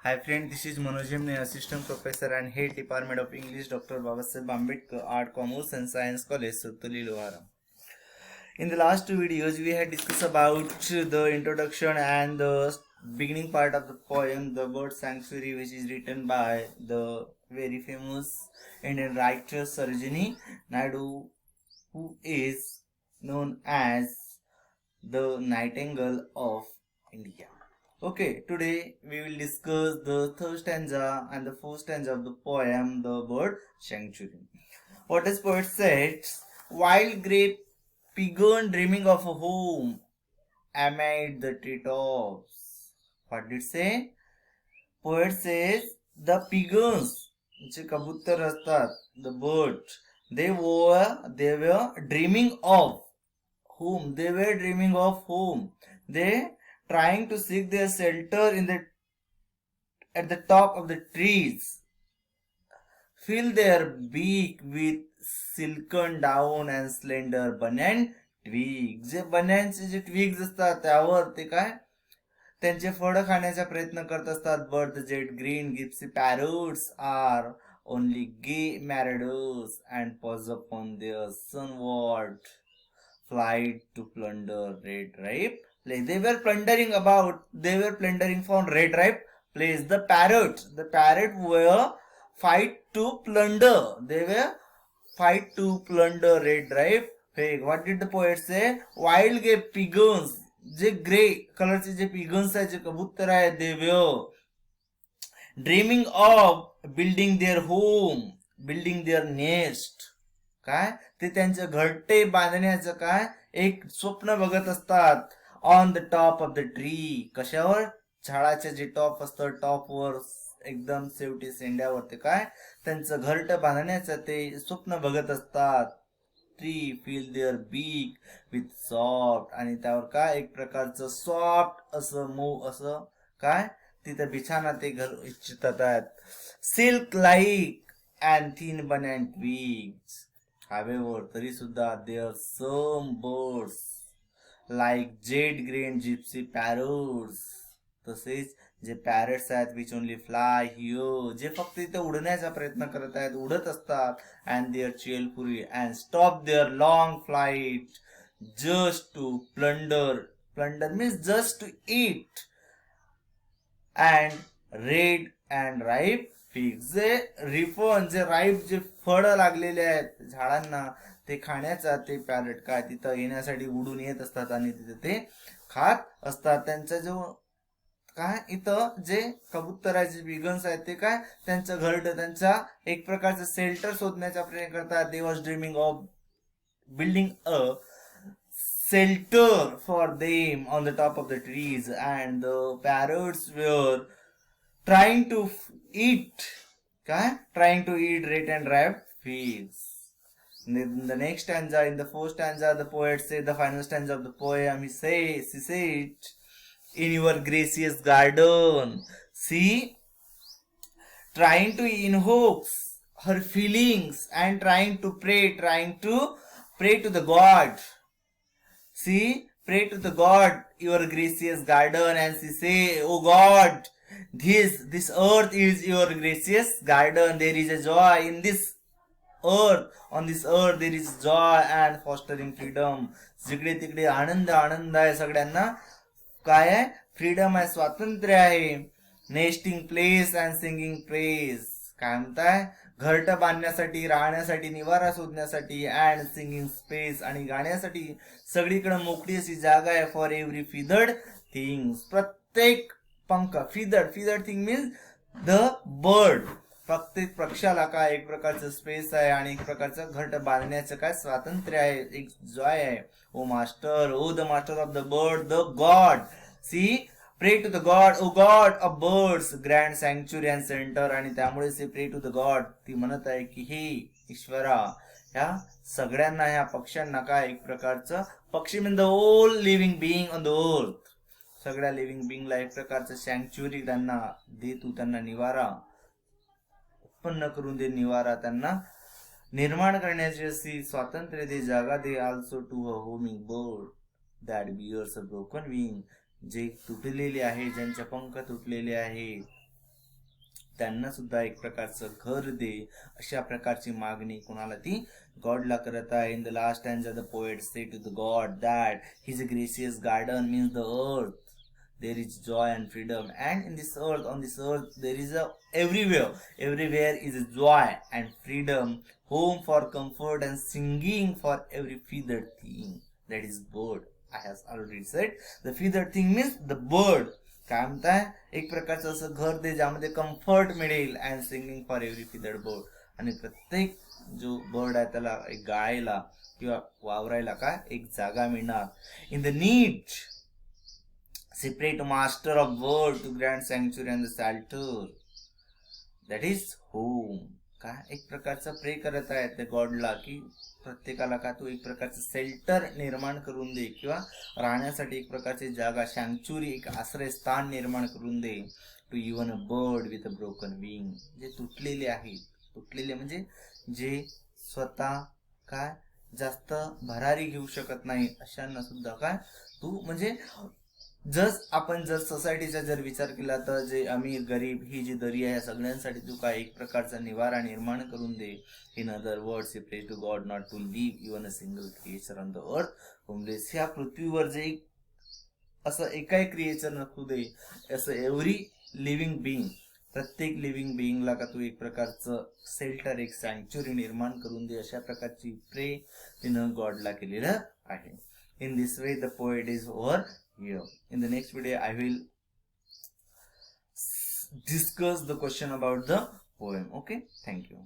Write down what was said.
Hi friend, this is Manoj Hemne, Assistant Professor and Head Department of English, Dr. Babasaheb Ambedkar, Art, Commerce and Science College, Sutali, Lohara. In the last two videos, we had discussed about the introduction and the beginning part of the poem, The Bird Sanctuary, which is written by the very famous Indian writer Sarojini Naidu, who is known as the Nightingale of India. Okay, today we will discuss the third stanza and the fourth stanza of the poem The Bird Sanctuary. What does poet says? Wild grey pigeon dreaming of a home amid the treetops. What did it say? Poet says the pigeons, जे कबूतर असतात, the birds, they were dreaming of whom? They were dreaming of whom? They trying to seek their shelter at the top of the trees. Fill their beak with silken down and slender banyan twigs. जे बन्यांचे जे twigs असतात त्यावर ते काय त्यांचे फळं खाण्याचा प्रयत्न करत असतात. But the jet green gypsy parrots are only gay marauders and pause upon their sunward flight to plunder red ripe place. They were plundering from red ripe place. The parrot were fight to plunder. They were fight to plunder red ripe place. What did the poet say? Wild gay pigeons, जे grey कलरचे जे pigeons आहेत, जे कबूतर आहेत, they were dreaming of building their home, building their nest. काय ते त्यांचं घरटे बांधण्याचं काय एक स्वप्न बघत असतात. On the top of the tree, कशावर? झाडाचे जे टॉप असतं, टॉपवर एकदम शेवटी सेंड्यावर ते काय त्यांचं घरट बांधण्याचं ते स्वप्न बघत असतात. ट्री फील देअर बीक विथ सॉफ्ट, आणि त्यावर काय एक प्रकारचं सॉफ्ट असं मूव असं काय तिथं बिछाना ते घर इच्छितात आहेत. Silk like and thin banyan twigs. However, तरी सुद्धा there are some birds like jet green gypsy parrots. तसेच जे पॅरट्स आहेत which only fly here, जे फक्त इथे उडण्याचा प्रयत्न करत आहेत, उडत असतात. And their cheerfully and stop their long flight just to plunder. Plunder means just to eat and red and ripe figs. जे रिफन, जे राईप जे फळं लागलेले आहेत झाडांना ते खाण्याचा ते पॅरट काय तिथं येण्यासाठी उडून येत असतात आणि तिथे ते खात असतात. त्यांचा जो काय इथं जे कबुतराचे बिगन्स आहेत ते काय त्यांचं घरट, त्यांचा एक प्रकारचं शेल्टर शोधण्याचा प्रयत्न करतात. They was dreaming of building a shelter for them on the top of the trees, and the parrots were trying to eat red and ripe figs. In the next stanza, in the fourth stanza, the poet said, the final stanza of the poem, he said, in your gracious garden, see, trying to invoke her feelings and trying to pray to the God. See, pray to the God, your gracious garden, and she say, oh God, this earth is your gracious garden. There is a joy in this earth. On this earth there is joy and fostering freedom. जिकडे तिकडे आनंद आहे सगळ्यांना. काय आहे? Freedom आहे, स्वातंत्र्य आहे. Nesting place and singing praise. काय म्हणताय? घरट बांधण्यासाठी, राहण्यासाठी, निवारा शोधण्यासाठी, अँड सिंगिंग स्पेस, आणि गाण्यासाठी सगळीकडे मोकळी अशी जागा आहे. फॉर एव्हरी फिदर्ड थिंग्स, प्रत्येक पंख. फिदर्ड थिंग मीन्स द बर्ड. प्रत्येक पक्षाला काय एक प्रकारचं स्पेस आहे आणि एक प्रकारचं घरट बांधण्याचं काय स्वातंत्र्य आहे, एक जॉय आहे. O master, O the master of the bird, the god. See, pray to the god, O god of birds, grand sanctuary and centre. आणि त्यामुळे C pray to the God, ती म्हणत आहे की हे ईश्वरा, ह्या सगळ्यांना, ह्या पक्ष्यांना काय एक प्रकारचं, पक्षी mean the all living being on the earth, सगळ्या लिव्हिंग बिईंगला एक प्रकारचं सँक्च्युरी त्यांना दे, तू त्यांना निवारा उत्पन्न करून दे, निवारा त्यांना निर्माण करण्याची अशी स्वातंत्र्य दे, जागा दे. Also to a homing bird that bears a broken wing, जे तुटलेले आहे, ज्यांचे पंख तुटलेले आहेत, त्यांना सुद्धा एक प्रकारचं घर दे, अशा प्रकारची मागणी कोणाला ती गॉडला करत आहे. In the last stanza the poet says to the god that his gracious garden means the earth there is joy and freedom, and in this earth, on this earth, there is a everywhere is joy and freedom, home for comfort and singing for every feathered thing, that is bird. I have already said the feathered thing means the bird. काय म्हणताय, एक प्रकारचं असं घर दे ज्यामध्ये comfort मिळेल, and singing for every feathered bird, आणि प्रत्येक जो बर्ड आहे त्याला एक गायला किंवा वावरायला काय एक जागा मिळणार. In the need separate master of world to grant sanctuary and the shelter, that is home. काय एक प्रकारचा प्रे करत आहे त्या गॉडला की प्रत्येकाला का तू एक प्रकारचं शेल्टर निर्माण करून दे, किंवा राहण्यासाठी एक प्रकारची जागा, सँक्च्युरी, एक आश्रयस्थान निर्माण करून दे. To even a bird with a broken wing, जे तुटलेले आहेत, तुटलेले म्हणजे जे स्वतः काय जास्त भरारी घेऊ शकत नाही, अशांना सुद्धा काय तू म्हणजे आपण जर सोसायटीचा जर विचार केला तर जे अमीर गरीब ही जी दरी आहे सगळ्यांसाठी तू काय एक प्रकारचा निवारा निर्माण करून दे. In other words he pray to God not to leave even a single creature on the earth homeless. ह्या पृथ्वीवर जे असं एकाही क्रिएचर नसू दे, असं एव्हरी लिव्हिंग बिईंग, प्रत्येक लिव्हिंग बिईंगला का तू एक प्रकारचं शेल्टर, एक सँक्च्युरी निर्माण करून दे, अशा प्रकारची प्रे तिनं गॉडला केलेलं आहे. In this way the poet is over here. In the next video I will discuss the question about the poem. Okay, thank you.